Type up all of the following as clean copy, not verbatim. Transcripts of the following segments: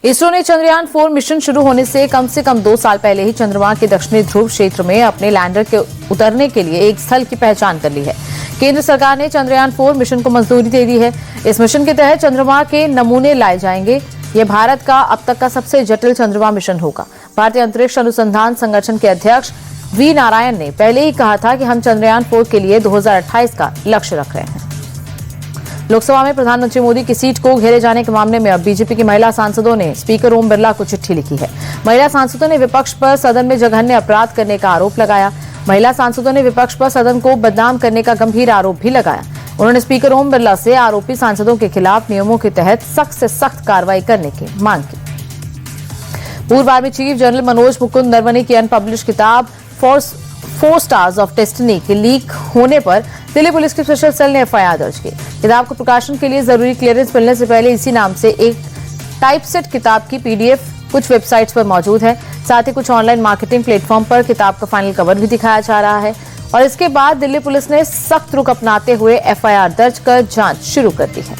इसरो ने चंद्रयान 4 मिशन शुरू होने से कम 2 साल पहले ही चंद्रमा के दक्षिणी ध्रुव क्षेत्र में अपने लैंडर के उतरने के लिए एक स्थल की पहचान कर ली है। केंद्र सरकार ने चंद्रयान 4 मिशन को मंजूरी दे दी है। इस मिशन के तहत चंद्रमा के नमूने लाए जाएंगे। यह भारत का अब तक का सबसे जटिल चंद्रमा मिशन होगा। भारतीय अंतरिक्ष अनुसंधान संगठन के अध्यक्ष वी नारायण ने पहले ही कहा था कि हम चंद्रयान 4 के लिए 2028 का लक्ष्य रख रहे हैं। लोकसभा में प्रधानमंत्री मोदी की सीट को घेरे जाने के मामले में अब बीजेपी की महिला सांसदों ने स्पीकर ओम बिरला को चिट्ठी लिखी है। महिला सांसदों ने विपक्ष पर सदन में जघन्य अपराध करने का आरोप लगाया। महिला सांसदों ने विपक्ष पर सदन को बदनाम करने का गंभीर आरोप भी लगाया। उन्होंने स्पीकर ओम बिरला से आरोपी सांसदों के खिलाफ नियमों के तहत सख्त से सख्त कार्रवाई करने की मांग की। पूर्व army chief general Manoj Mukund Naravane की अनपब्लिश्ड किताब 4 स्टार्स ऑफ डेस्टिनी के लीक होने पर दिल्ली पुलिस की स्पेशल सेल ने एफआईआर दर्ज की। किताब को प्रकाशन के लिए जरूरी क्लियरेंस मिलने से पहले इसी नाम से एक टाइपसेट किताब की पीडीएफ कुछ वेबसाइट्स पर मौजूद है। साथ ही कुछ ऑनलाइन मार्केटिंग प्लेटफॉर्म पर किताब का फाइनल कवर भी दिखाया जा रहा है। और इसके बाद दिल्ली पुलिस ने सख्त रुख अपनाते हुए एफआईआर दर्ज कर जांच शुरू कर दी है।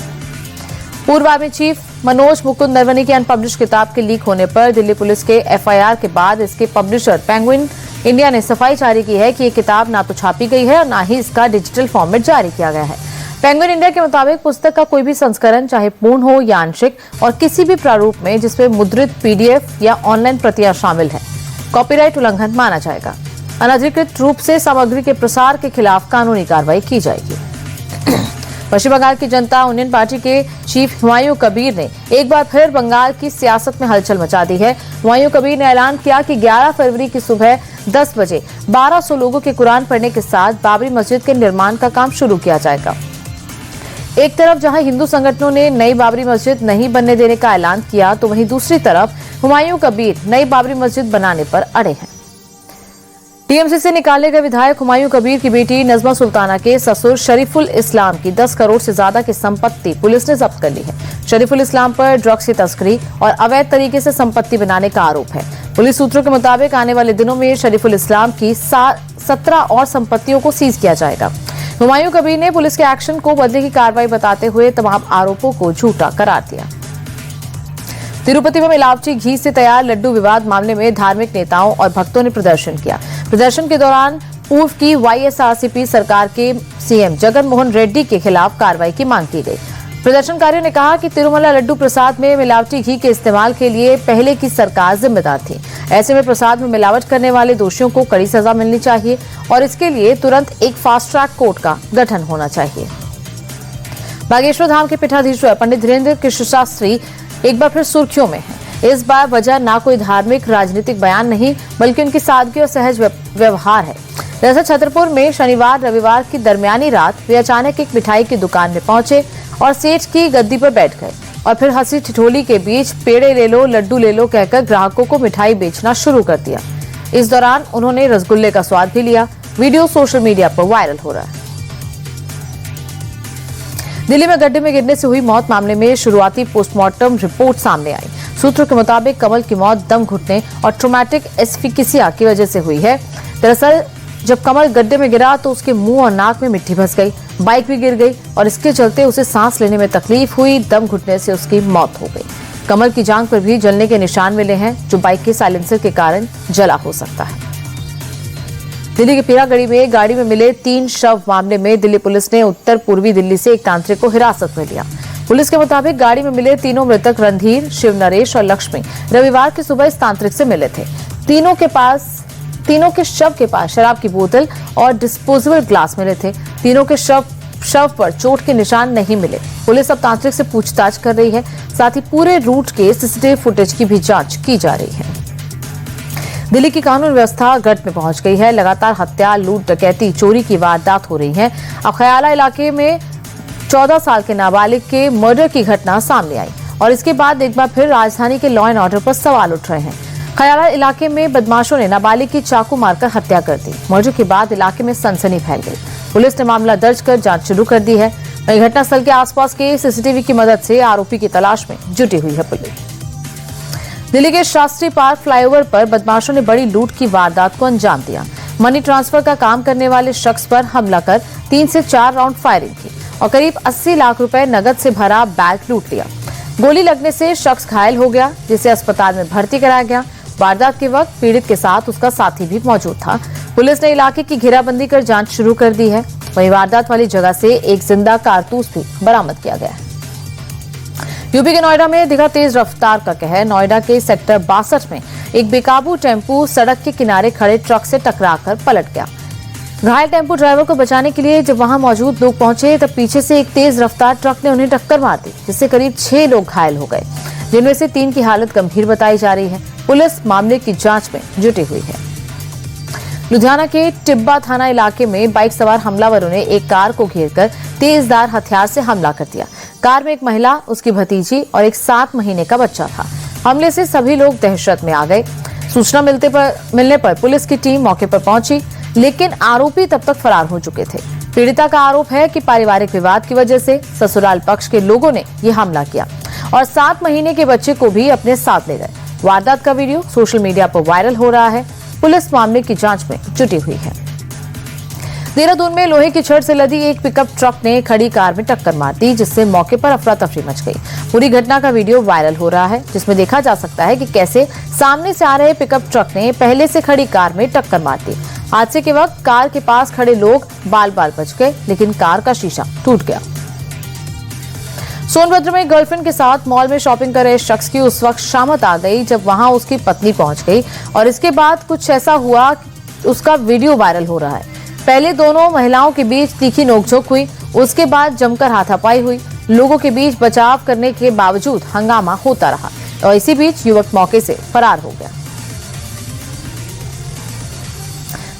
पूर्व आर्मी चीफ मनोज मुकुंद नरवणे की अनपब्लिश्ड किताब के लीक होने पर दिल्ली पुलिस के एफआईआर के बाद इसके पब्लिशर पेंगुइन इंडिया ने सफाई जारी की है कि ये किताब ना तो छापी गई है और ना ही इसका डिजिटल फॉर्मेट जारी किया गया है। पेंगुइन इंडिया के मुताबिक पुस्तक का कोई भी संस्करण चाहे पूर्ण हो या आंशिक और किसी भी प्रारूप में जिसमें मुद्रित पीडीएफ या ऑनलाइन प्रतियां शामिल है, कॉपीराइट उल्लंघन माना जाएगा। अनधिकृत रूप से सामग्री के प्रसार के खिलाफ कानूनी कार्रवाई की जाएगी। पश्चिम बंगाल की जनता यूनियन पार्टी के चीफ हुमायूं कबीर ने एक बार फिर बंगाल की सियासत में हलचल मचा दी है। हुमायूं कबीर ने ऐलान किया कि 11 फरवरी की सुबह 10 बजे 1200 लोगों के कुरान पढ़ने के साथ बाबरी मस्जिद के निर्माण का काम शुरू किया जाएगा। एक तरफ जहां हिंदू संगठनों ने नई बाबरी मस्जिद नहीं बनने देने का ऐलान किया, तो वहीं दूसरी तरफ हुमायूं कबीर नई बाबरी मस्जिद बनाने पर अड़े हैं। टीएमसी से निकाले गए विधायक हुमायूं कबीर की बेटी नजमा सुल्ताना के ससुर शरीफुल इस्लाम की 10 करोड़ से ज्यादा की संपत्ति पुलिस ने जब्त कर ली है। शरीफुल इस्लाम पर ड्रग्स की तस्करी और अवैध तरीके से संपत्ति बनाने का आरोप है। पुलिस सूत्रों के मुताबिक आने वाले दिनों में शरीफुल इस्लाम की 17 और संपत्तियों को सीज किया जाएगा। हुमायूं कबीर ने पुलिस के एक्शन को बदले की कार्रवाई बताते हुए तमाम आरोपों को झूठा करार दिया। तिरुपति में मिलावटी घी से तैयार लड्डू विवाद मामले में धार्मिक नेताओं और भक्तों ने प्रदर्शन किया। प्रदर्शन के दौरान पूर्व की वाईएसआरसीपी सरकार के सीएम जगन मोहन रेड्डी के खिलाफ कार्रवाई की मांग की गई। प्रदर्शनकारियों ने कहा कि तिरुमला लड्डू प्रसाद में मिलावटी घी के इस्तेमाल के लिए पहले की सरकार जिम्मेदार थी। ऐसे में प्रसाद में मिलावट करने वाले दोषियों को कड़ी सजा मिलनी चाहिए और इसके लिए तुरंत एक फास्ट ट्रैक कोर्ट का गठन होना चाहिए। बागेश्वर धाम के पीठाधीश्वर पंडित धीरेन्द्र कृष्ण शास्त्री एक बार फिर सुर्खियों में है। इस बार वजह ना कोई धार्मिक राजनीतिक बयान नहीं, बल्कि उनकी सादगी और सहज व्यवहार है। दरअसल छतरपुर में शनिवार रविवार की दरमियानी रात वे अचानक एक मिठाई की दुकान में पहुंचे और सेठ की गद्दी पर बैठ गए और फिर हंसी ठिठोली के बीच पेड़े ले लो लड्डू ले लो कहकर ग्राहकों को मिठाई बेचना शुरू कर दिया। इस दौरान उन्होंने रसगुल्ले का स्वाद भी लिया। वीडियो सोशल मीडिया पर वायरल हो रहा है। दिल्ली में गड्ढे में गिरने से हुई मौत मामले में शुरुआती पोस्टमार्टम रिपोर्ट सामने आई। सूत्रों के मुताबिक कमल की मौत दम घुटने और ट्रोमैटिक एस्फिक्सिया की वजह से हुई है। दरअसल जब कमल गड्ढे में गिरा तो उसके मुंह और नाक में मिट्टी फंस गई, बाइक भी गिर गई और इसके चलते उसे सांस लेने में तकलीफ हुई। दम घुटने से उसकी मौत हो गई। कमल की जांघ पर भी जलने के निशान मिले हैं, जो बाइक के साइलेंसर के कारण जला हो सकता है। दिल्ली के पीरागढ़ी में गाड़ी में मिले 3 शव मामले में दिल्ली पुलिस ने उत्तर पूर्वी दिल्ली से एक तांत्रिक को हिरासत में लिया। पुलिस के मुताबिक गाड़ी में मिले तीनों मृतक रणधीर, शिव नरेश और लक्ष्मी रविवार की सुबह इस तांत्रिक से मिले थे। तीनों के शव के पास शराब की बोतल और डिस्पोजेबल ग्लास मिले थे। तीनों के शव पर चोट के निशान नहीं मिले। पुलिस अब तांत्रिक से पूछताछ कर रही है। साथ ही पूरे रूट के सीसीटीवी फुटेज की भी जांच की जा रही है। दिल्ली की कानून व्यवस्था गढ़ में पहुंच गई है। लगातार हत्या, लूट, डकैती, चोरी की वारदात हो रही है। अब खयाला इलाके में 14 साल के नाबालिग के मर्डर की घटना सामने आई और इसके बाद एक बार फिर राजधानी के लॉ एंड ऑर्डर पर सवाल उठ रहे हैं। खयाला इलाके में बदमाशों ने नाबालिग की चाकू मारकर हत्या कर दी। मर्डर के बाद इलाके में सनसनी फैल गई। पुलिस ने मामला दर्ज कर जांच शुरू कर दी है। वहीं घटनास्थल के आसपास के सीसीटीवी की मदद से आरोपी की तलाश में जुटी हुई है पुलिस। दिल्ली के शास्त्री पार्क फ्लाईओवर पर बदमाशों ने बड़ी लूट की वारदात को अंजाम दिया। मनी ट्रांसफर का काम करने वाले शख्स पर हमला कर 3 से 4 राउंड फायरिंग की और करीब 80 लाख रुपए नगद से भरा बैग लूट लिया। गोली लगने से शख्स घायल हो गया, जिसे अस्पताल में भर्ती कराया गया। वारदात के वक्त पीड़ित के साथ उसका साथी भी मौजूद था। पुलिस ने इलाके की घेराबंदी कर जांच शुरू कर दी है। वहीं वारदात वाली जगह से एक जिंदा कारतूस भी बरामद किया गया है। यूपी के नोएडा में दिखा तेज रफ्तार का कहर। नोएडा के सेक्टर 62 में एक बेकाबू टेम्पू सड़क के किनारे खड़े ट्रक से टकराकर पलट गया। घायल टेम्पो ड्राइवर को बचाने के लिए जब वहां मौजूद लोग पहुंचे तब पीछे से एक तेज रफ्तार ट्रक ने उन्हें टक्कर मार दी, जिससे करीब 6 लोग घायल हो गए, जिनमें से 3 की हालत गंभीर बताई जा रही है। पुलिस मामले की जांच में जुटी हुई है। लुधियाना के टिब्बा थाना इलाके में बाइक सवार हमलावरों ने एक कार को घेरकर तेजधार हथियार से हमला कर दिया। कार में एक महिला, उसकी भतीजी और एक 7 महीने का बच्चा था। हमले से सभी लोग दहशत में आ गए। सूचना मिलने पर पुलिस की टीम मौके पर पहुंची, लेकिन आरोपी तब तक फरार हो चुके थे। पीड़िता का आरोप है कि पारिवारिक विवाद की वजह से ससुराल पक्ष के लोगों ने ये हमला किया और 7 महीने के बच्चे को भी अपने साथ ले गए। वारदात का वीडियो सोशल मीडिया पर वायरल हो रहा है। पुलिस मामले की जांच में जुटी हुई है। देहरादून में लोहे की छड़ से लदी एक पिकअप ट्रक ने खड़ी कार में टक्कर मार दी, जिससे मौके पर अफरा तफरी मच गई। पूरी घटना का वीडियो वायरल हो रहा है, जिसमें देखा जा सकता है कि कैसे सामने से आ रहे पिकअप ट्रक ने पहले से खड़ी कार में टक्कर मार दी। हादसे के वक्त कार के पास खड़े लोग बाल बाल बच गए, लेकिन कार का शीशा टूट गया। सोनभद्र में गर्लफ्रेंड के साथ मॉल में शॉपिंग कर रहे शख्स की उस वक्त शामत आ गई जब वहां उसकी पत्नी पहुंच गई और इसके बाद कुछ ऐसा हुआ, उसका वीडियो वायरल हो रहा है। पहले दोनों महिलाओं के बीच तीखी नोकझोंक हुई, उसके बाद जमकर हाथापाई हुई। लोगों के बीच बचाव करने के बावजूद हंगामा होता रहा और इसी बीच युवक मौके से फरार हो गया।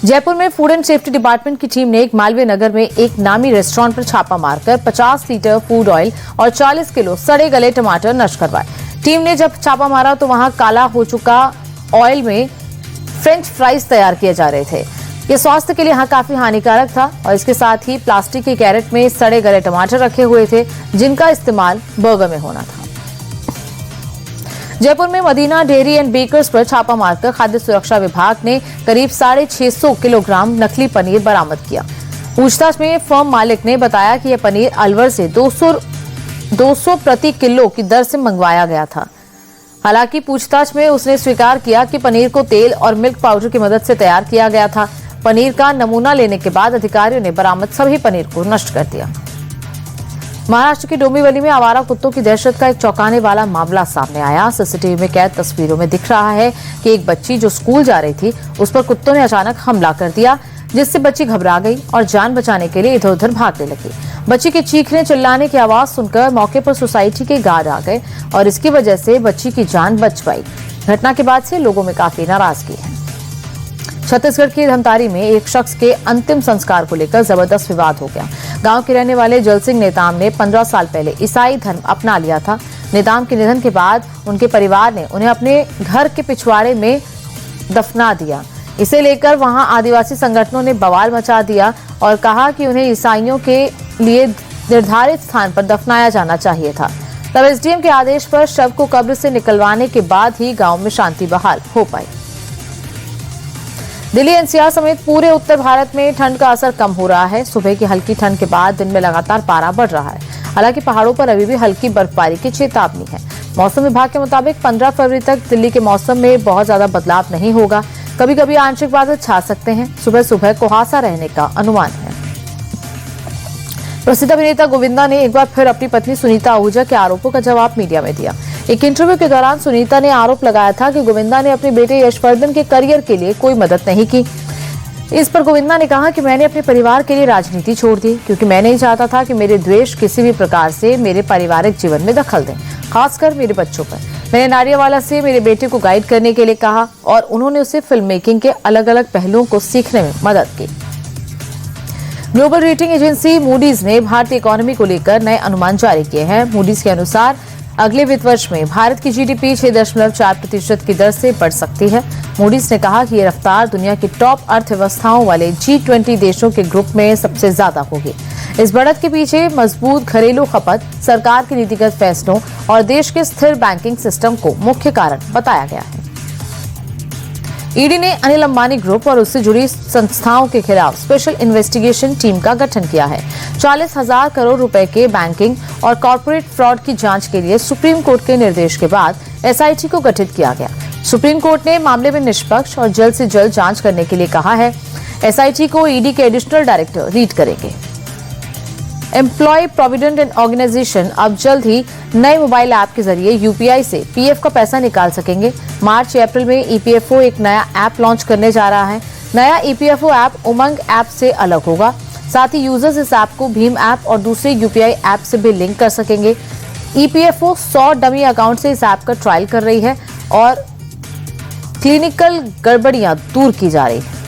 जयपुर में फूड एंड सेफ्टी डिपार्टमेंट की टीम ने एक मालवीय नगर में एक नामी रेस्टोरेंट पर छापा मारकर 50 लीटर फूड ऑयल और 40 किलो सड़े गले टमाटर नष्ट करवाए। टीम ने जब छापा मारा तो वहां काला हो चुका ऑयल में फ्रेंच फ्राइज तैयार किए जा रहे थे। ये स्वास्थ्य के लिए यहाँ काफी हानिकारक था और इसके साथ ही प्लास्टिक के कैरेट में सड़े गले टमाटर रखे हुए थे, जिनका इस्तेमाल बर्गर में होना था। जयपुर में मदीना डेयरी एंड बेकर्स पर छापा मारकर खाद्य सुरक्षा विभाग ने करीब 650 किलोग्राम नकली पनीर बरामद किया। पूछताछ में फर्म मालिक ने बताया कि यह पनीर अलवर से 200 प्रति किलो की दर से मंगवाया गया था। हालांकि पूछताछ में उसने स्वीकार किया कि पनीर को तेल और मिल्क पाउडर की मदद से तैयार किया गया था। पनीर का नमूना लेने के बाद अधिकारियों ने बरामद सभी पनीर को नष्ट कर दिया। महाराष्ट्र की डोंबिवली में आवारा कुत्तों की दहशत का एक चौंकाने वाला मामला सामने आया। सीसीटीवी में कैद तस्वीरों में दिख रहा है कि एक बच्ची जो स्कूल जा रही थी, उस पर कुत्तों ने अचानक हमला कर दिया, जिससे बच्ची घबरा गई और जान बचाने के लिए इधर उधर भागने लगी। बच्ची के चीखने चिल्लाने की आवाज सुनकर मौके पर सोसाइटी के गार्ड आ गए और इसकी वजह से बच्ची की जान बच पाई। घटना के बाद से लोगों में काफी नाराजगी है। छत्तीसगढ़ के धमतारी में एक शख्स के अंतिम संस्कार को लेकर जबरदस्त विवाद हो गया। गांव के रहने वाले जल सिंह नेताम ने 15 साल पहले ईसाई धर्म अपना लिया था। नेताम के निधन के बाद उनके परिवार ने उन्हें अपने घर के पिछवाड़े में दफना दिया। इसे लेकर वहां आदिवासी संगठनों ने बवाल मचा दिया और कहा कि उन्हें ईसाइयों के लिए निर्धारित स्थान पर दफनाया जाना चाहिए था। तब एसडीएम के आदेश पर शव को कब्र से निकलवाने के बाद ही गांव में शांति बहाल हो पाई। दिल्ली एनसीआर समेत पूरे उत्तर भारत में ठंड का असर कम हो रहा है। सुबह की हल्की ठंड के बाद दिन में लगातार पारा बढ़ रहा है। हालांकि पहाड़ों पर अभी भी हल्की बर्फबारी की चेतावनी है। मौसम विभाग के मुताबिक 15 फरवरी तक दिल्ली के मौसम में बहुत ज्यादा बदलाव नहीं होगा। कभी कभी आंशिक बादल छा सकते हैं। सुबह सुबह कुहासा रहने का अनुमान है। प्रसिद्ध अभिनेता गोविंदा ने एक बार फिर अपनी पत्नी सुनीता आहूजा के आरोपों का जवाब मीडिया में दिया। एक इंटरव्यू के दौरान सुनीता ने आरोप लगाया था कि गोविंदा ने अपने बेटे यशवर्धन के करियर के लिए कोई मदद नहीं की। इस पर गोविंदा ने कहा कि मैंने अपने परिवार के लिए राजनीति छोड़ दी क्योंकि मैं नहीं चाहता था कि मेरे द्वेष किसी भी प्रकार से मेरे पारिवारिक जीवन में दखल दें, खासकर मेरे बच्चों पर। मैंने नारियावाला से मेरे बेटे को गाइड करने के लिए कहा और उन्होंने उसे फिल्म मेकिंग के अलग अलग पहलुओं को सीखने में मदद की। ग्लोबल रेटिंग एजेंसी मूडीज ने भारतीय इकोनॉमी को लेकर नए अनुमान जारी किए हैं। मूडीज के अनुसार अगले वित्त वर्ष में भारत की जीडीपी 6.4% की दर से बढ़ सकती है। मूडीज ने कहा कि ये रफ्तार दुनिया की टॉप अर्थव्यवस्थाओं वाले G20 देशों के ग्रुप में सबसे ज्यादा होगी। इस बढ़त के पीछे मजबूत घरेलू खपत, सरकार के नीतिगत फैसलों और देश के स्थिर बैंकिंग सिस्टम को मुख्य कारण बताया गया है। ईडी ने अनिल अंबानी ग्रुप और उससे जुड़ी संस्थाओं के खिलाफ स्पेशल इन्वेस्टिगेशन टीम का गठन किया है। 40,000 करोड़ रुपए के बैंकिंग और कॉर्पोरेट फ्रॉड की जांच के लिए सुप्रीम कोर्ट के निर्देश के बाद एसआईटी को गठित किया गया। सुप्रीम कोर्ट ने मामले में निष्पक्ष और जल्द से जल्द जांच करने के लिए कहा है। एसआईटी को ईडी के एडिशनल डायरेक्टर लीड करेंगे। एम्प्लॉय प्रोविडेंट एंड ऑर्गेनाइजेशन अब जल्द ही नए मोबाइल ऐप के जरिए यूपीआई से पीएफ का पैसा निकाल सकेंगे। मार्च या अप्रैल में ईपीएफओ एक नया ऐप लॉन्च करने जा रहा है। नया ईपीएफओ ऐप उमंग ऐप से अलग होगा। साथ ही यूजर्स इस ऐप को भीम ऐप और दूसरे यूपीआई ऐप से भी लिंक कर सकेंगे। ईपीएफओ 100 डमी अकाउंट से इस ऐप का ट्रायल कर रही है और क्लिनिकल गड़बड़ियां दूर की जा रही है।